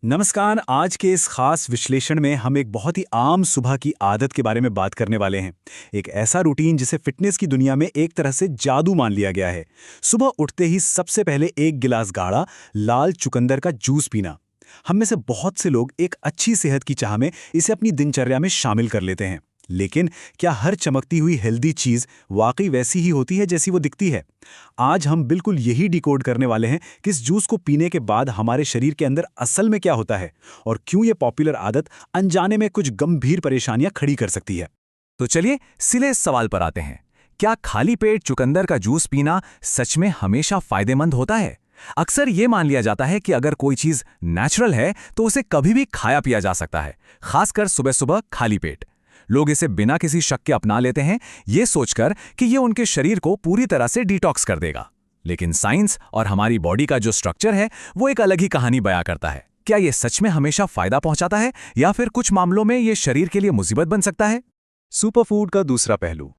नमस्कार। आज के इस खास विश्लेषण में हम एक बहुत ही आम सुबह की आदत के बारे में बात करने वाले हैं। एक ऐसा रूटीन जिसे फिटनेस की दुनिया में एक तरह से जादू मान लिया गया है। सुबह उठते ही सबसे पहले एक गिलास गाढ़ा लाल चुकंदर का जूस पीना। हम में से बहुत से लोग एक अच्छी सेहत की चाह में इसे अपनी दिनचर्या में शामिल कर लेते हैं। लेकिन क्या हर चमकती हुई हेल्दी चीज वाकई वैसी ही होती है जैसी वो दिखती है? आज हम बिल्कुल यही डिकोड करने वाले हैं कि इस जूस को पीने के बाद हमारे शरीर के अंदर असल में क्या होता है और क्यों ये पॉपुलर आदत अनजाने में कुछ गंभीर परेशानियां खड़ी कर सकती है। तो चलिए सीधे इस सवाल पर आते हैं। क्या खाली पेट चुकंदर का जूस पीना सच में हमेशा फायदेमंद होता है? अक्सर ये मान लिया जाता है कि अगर कोई चीज नेचुरल है तो उसे कभी भी खाया पिया जा सकता है, खासकर सुबह सुबह खाली पेट। लोग इसे बिना किसी शक के अपना लेते हैं, ये सोचकर कि ये उनके शरीर को पूरी तरह से डिटॉक्स कर देगा। लेकिन साइंस और हमारी बॉडी का जो स्ट्रक्चर है वो एक अलग ही कहानी बयां करता है। क्या ये सच में हमेशा फायदा पहुंचाता है या फिर कुछ मामलों में ये शरीर के लिए मुसीबत बन सकता है? सुपरफूड का दूसरा पहलू।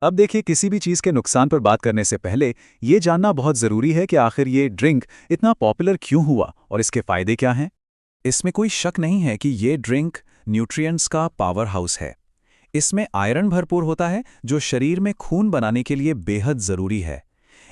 अब देखिए, किसी भी चीज के नुकसान पर बात करने से पहले ये जानना बहुत जरूरी है कि आखिर ये ड्रिंक इतना पॉपुलर क्यों हुआ और इसके फायदे क्या हैं। इसमें कोई शक नहीं है कि ये ड्रिंक न्यूट्रिएंट्स का पावर हाउस है। इसमें आयरन भरपूर होता है जो शरीर में खून बनाने के लिए बेहद ज़रूरी है।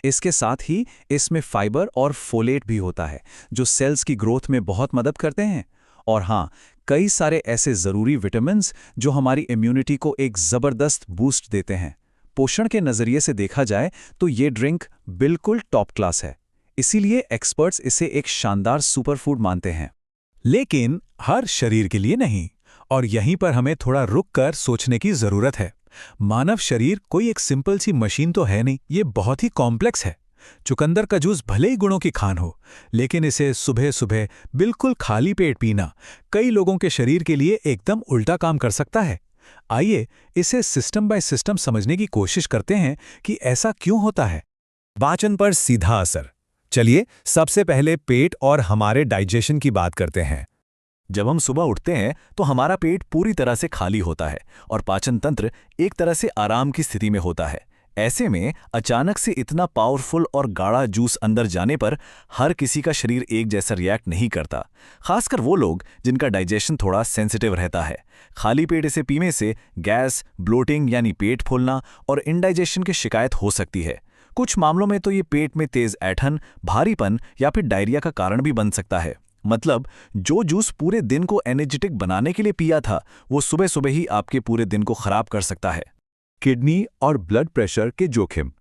इसके साथ ही इसमें फाइबर और फोलेट भी होता है जो सेल्स की ग्रोथ में बहुत मदद करते हैं। और हाँ, कई सारे ऐसे ज़रूरी विटामिन्स जो हमारी इम्यूनिटी को एक ज़बरदस्त बूस्ट देते हैं। पोषण के नज़रिए से देखा जाए तो ये ड्रिंक बिल्कुल टॉप क्लास है। इसीलिए एक्सपर्ट्स इसे एक शानदार सुपरफूड मानते हैं। लेकिन हर शरीर के लिए नहीं, और यहीं पर हमें थोड़ा रुक कर सोचने की जरूरत है। मानव शरीर कोई एक सिंपल सी मशीन तो है नहीं, ये बहुत ही कॉम्प्लेक्स है। चुकंदर का जूस भले ही गुणों की खान हो, लेकिन इसे सुबह सुबह बिल्कुल खाली पेट पीना कई लोगों के शरीर के लिए एकदम उल्टा काम कर सकता है। आइए इसे सिस्टम बाय सिस्टम समझने की कोशिश करते हैं कि ऐसा क्यों होता है। पाचन पर सीधा असर। चलिए सबसे पहले पेट और हमारे डाइजेशन की बात करते हैं। जब हम सुबह उठते हैं तो हमारा पेट पूरी तरह से खाली होता है और पाचन तंत्र एक तरह से आराम की स्थिति में होता है। ऐसे में अचानक से इतना पावरफुल और गाढ़ा जूस अंदर जाने पर हर किसी का शरीर एक जैसा रिएक्ट नहीं करता, खासकर वो लोग जिनका डाइजेशन थोड़ा सेंसिटिव रहता है। खाली पेट इसे पीने से गैस, ब्लोटिंग यानी पेट फूलना और इंडाइजेशन की शिकायत हो सकती है। कुछ मामलों में तो ये पेट में तेज ऐंठन, भारीपन या फिर डायरिया का कारण भी बन सकता है। मतलब जो जूस पूरे दिन को एनर्जेटिक बनाने के लिए पिया था वो सुबह सुबह ही आपके पूरे दिन को खराब कर सकता है। किडनी और ब्लड प्रेशर के जोखिम।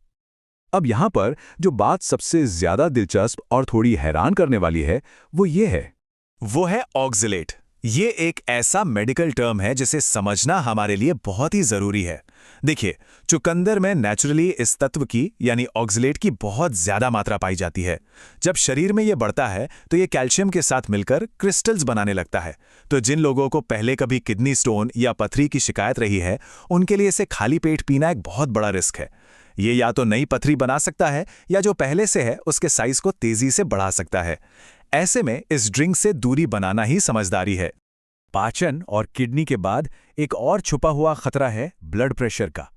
अब यहां पर जो बात सबसे ज्यादा दिलचस्प और थोड़ी हैरान करने वाली है वो है ऑक्सलेट। ये एक ऐसा मेडिकल टर्म है जिसे समझना हमारे लिए बहुत ही जरूरी है। देखिए, चुकंदर में नेचुरली इस तत्व की यानी ऑक्सलेट की बहुत ज्यादा मात्रा पाई जाती है। जब शरीर में ये बढ़ता है तो ये कैल्शियम के साथ मिलकर क्रिस्टल्स बनाने लगता है। तो जिन लोगों को पहले कभी किडनी स्टोन या पथरी की शिकायत रही है, उनके लिए इसे खाली पेट पीना एक बहुत बड़ा रिस्क है। ये या तो नई पथरी बना सकता है या जो पहले से है उसके साइज को तेजी से बढ़ा सकता है। ऐसे में इस ड्रिंक से दूरी बनाना ही समझदारी है। पाचन और किडनी के बाद एक और छुपा हुआ खतरा है ब्लड प्रेशर का।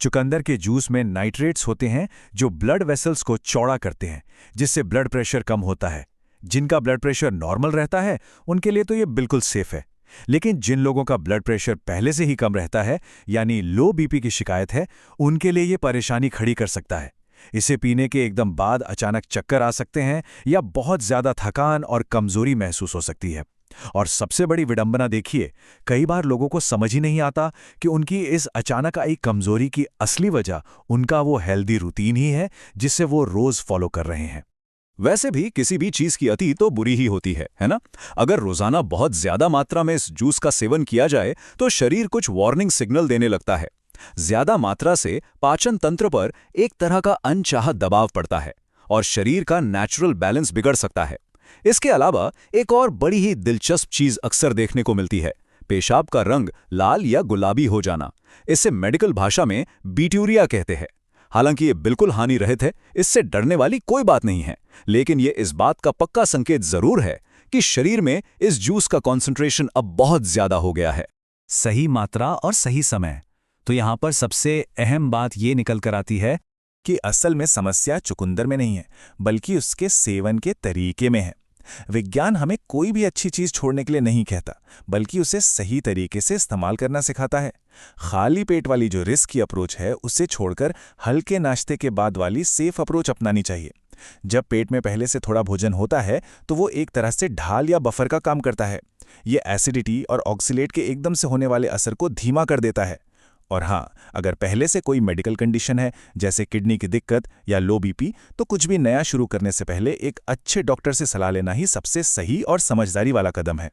चुकंदर के जूस में नाइट्रेट्स होते हैं जो ब्लड वेसल्स को चौड़ा करते हैं, जिससे ब्लड प्रेशर कम होता है। जिनका ब्लड प्रेशर नॉर्मल रहता है उनके लिए तो ये बिल्कुल सेफ है। लेकिन जिन लोगों का ब्लड प्रेशर पहले से ही कम रहता है यानी लो बीपी की शिकायत है, उनके लिए ये परेशानी खड़ी कर सकता है। इसे पीने के एकदम बाद अचानक चक्कर आ सकते हैं या बहुत ज्यादा थकान और कमजोरी महसूस हो सकती है। और सबसे बड़ी विडंबना देखिए, कई बार लोगों को समझ ही नहीं आता कि उनकी इस अचानक आई कमजोरी की असली वजह उनका वो हेल्दी रूटीन ही है जिसे वो रोज फॉलो कर रहे हैं। वैसे भी किसी भी चीज की अति तो बुरी ही होती है ना? अगर रोजाना बहुत ज्यादा मात्रा में इस जूस का सेवन किया जाए तो शरीर कुछ वार्निंग सिग्नल देने लगता है। ज्यादा मात्रा से पाचन तंत्र पर एक तरह का अनचाहा दबाव पड़ता है और शरीर का नेचुरल बैलेंस बिगड़ सकता है। इसके अलावा एक और बड़ी ही दिलचस्प चीज अक्सर देखने को मिलती है, पेशाब का रंग लाल या गुलाबी हो जाना। इसे मेडिकल भाषा में बीट्यूरिया कहते हैं। हालांकि ये बिल्कुल हानि रहित है, इससे डरने वाली कोई बात नहीं है, लेकिन ये इस बात का पक्का संकेत जरूर है कि शरीर में इस जूस का कॉन्सेंट्रेशन अब बहुत ज्यादा हो गया है। सही मात्रा और सही समय। तो यहाँ पर सबसे अहम बात ये निकल कर आती है कि असल में समस्या चुकंदर में नहीं है, बल्कि उसके सेवन के तरीके में है। विज्ञान हमें कोई भी अच्छी चीज छोड़ने के लिए नहीं कहता, बल्कि उसे सही तरीके से इस्तेमाल करना सिखाता है। खाली पेट वाली जो रिस्क की अप्रोच है, उसे छोड़कर हल्के नाश्ते के बाद वाली सेफ अप्रोच अपनानी चाहिए। जब पेट में पहले से थोड़ा भोजन होता है तो वो एक तरह से ढाल या बफर का काम करता है। ये एसिडिटी और ऑक्सीलेट के एकदम से होने वाले असर को धीमा कर देता है। और हाँ, अगर पहले से कोई मेडिकल कंडीशन है, जैसे किडनी की दिक्कत या लो बीपी, तो कुछ भी नया शुरू करने से पहले एक अच्छे डॉक्टर से सलाह लेना ही सबसे सही और समझदारी वाला कदम है।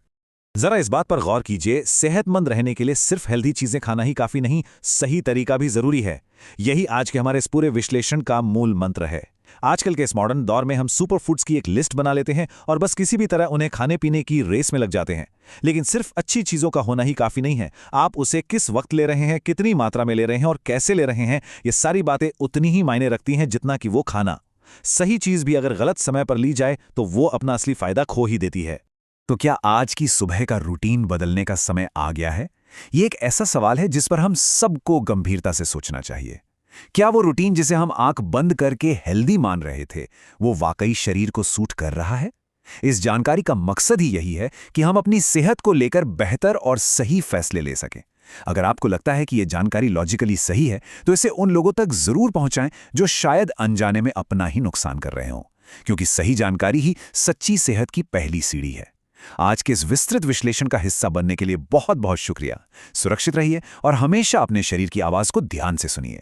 जरा इस बात पर गौर कीजिए, सेहतमंद रहने के लिए सिर्फ हेल्दी चीजें खाना ही काफी नहीं, सही तरीका भी जरूरी है। यही आज के हमारे इस पूरे विश्लेषण का मूल मंत्र है। आजकल के इस मॉडर्न दौर में हम सुपर फूड्स की एक लिस्ट बना लेते हैं और बस किसी भी तरह उन्हें खाने पीने की रेस में लग जाते हैं। लेकिन सिर्फ अच्छी चीजों का होना ही काफी नहीं है। आप उसे किस वक्त ले रहे हैं, कितनी मात्रा में ले रहे हैं और कैसे ले रहे हैं, ये सारी बातें उतनी ही मायने रखती हैं जितना कि वो खाना। सही चीज भी अगर गलत समय पर ली जाए तो वो अपना असली फायदा खो ही देती है। तो क्या आज की सुबह का रूटीन बदलने का समय आ गया है? ये एक ऐसा सवाल है जिस पर हम सबको गंभीरता से सोचना चाहिए। क्या वो रूटीन जिसे हम आंख बंद करके हेल्दी मान रहे थे, वो वाकई शरीर को सूट कर रहा है? इस जानकारी का मकसद ही यही है कि हम अपनी सेहत को लेकर बेहतर और सही फैसले ले सकें। अगर आपको लगता है कि ये जानकारी लॉजिकली सही है, तो इसे उन लोगों तक जरूर पहुंचाएं जो शायद अनजाने में अपना ही नुकसान कर रहे हों, क्योंकि सही जानकारी ही सच्ची सेहत की पहली सीढ़ी है। आज के इस विस्तृत विश्लेषण का हिस्सा बनने के लिए बहुत बहुत शुक्रिया। सुरक्षित रहिए और हमेशा अपने शरीर की आवाज को ध्यान से सुनिए।